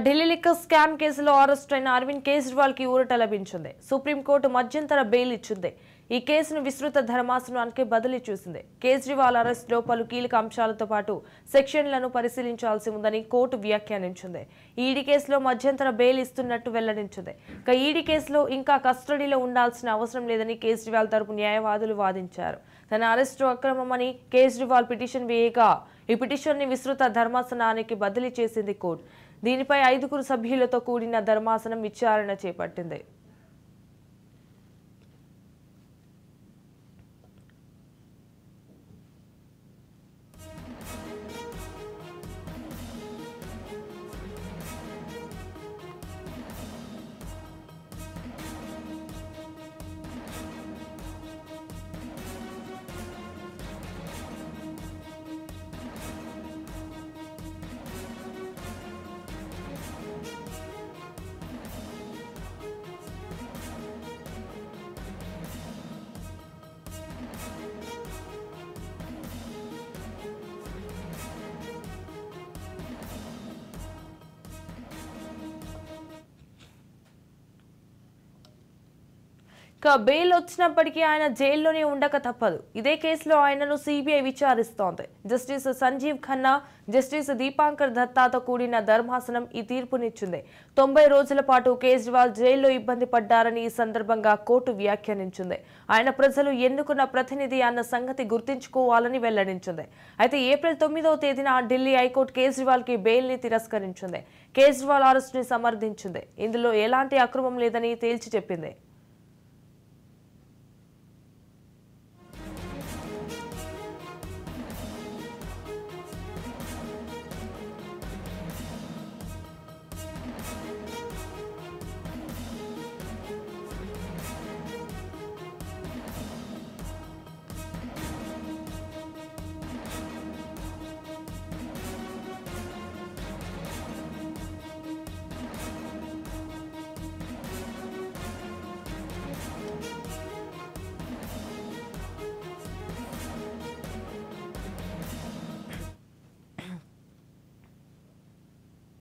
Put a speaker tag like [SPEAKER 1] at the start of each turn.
[SPEAKER 1] Delhi liquor scam కేసులో arrest అయిన అరవింద్ కేజ్రీవాల్ కి ఊరట లభించింది. సుప్రీంకోర్టు మధ్యంతర బెయిల్ ఇచ్చింది. ఈ కేసును విస్తృత ధర్మాసనానికి బదిలీ చేసింది. కేజ్రీవాల్ అరెస్టులో పలు కీలక అంశాలతో పాటు సెక్షన్లను పరిశీలించాల్సి ఉందని కోర్టు వ్యాఖ్యానించింది. ఈడీ కేసులో మధ్యంతర బెయిల్ ఇస్తున్నట్టు వెల్లడించింది. ఈడీ కేసులో ఇంకా కస్టడీలో ఉండాల్సిన అవసరం లేదని కేజ్రీవాల్ తరపు న్యాయవాదులు వాదించారు. తన అరెస్టు అక్రమమని కేజ్రీవాల్ పిటిషన్ వేయగా ఈ పిటిషన్ ని విస్తృత ధర్మాసనానికి బదిలీ చేసింది కోర్టు. దీనిపై 5 సభ్యులతో కూడిన ధర్మాసనం విచారణ చేపట్టింది. బెయిల్ వచ్చినప్పటికీ ఆయన జైల్లోనే ఉండక తప్పదు. ఇదే కేసులో ఆయనను సిబిఐ విచారిస్తోంది. జస్టిస్ సంజీవ్ ఖన్నా, జస్టిస్ దీపాంకర్ దత్తాతో కూడిన ధర్మాసనం ఈ తీర్పునిచ్చింది. 90 రోజుల పాటు కేజ్రీవాల్ జైల్లో ఇబ్బంది పడ్డారని ఈ సందర్భంగా కోర్టు వ్యాఖ్యానించింది. ఆయన ప్రజలు ఎన్నుకున్న ప్రతినిధి అన్న సంగతి గుర్తుంచుకోవాలని వెల్లడించింది. అయితే ఏప్రిల్ 9వ తేదీన ఢిల్లీ హైకోర్టు కేజ్రీవాల్ కి బెయిల్ ని తిరస్కరించింది. కేజ్రీవాల్ అరెస్ట్ ని సమర్థించింది. ఇందులో ఎలాంటి అక్రమం లేదని తేల్చి చెప్పింది.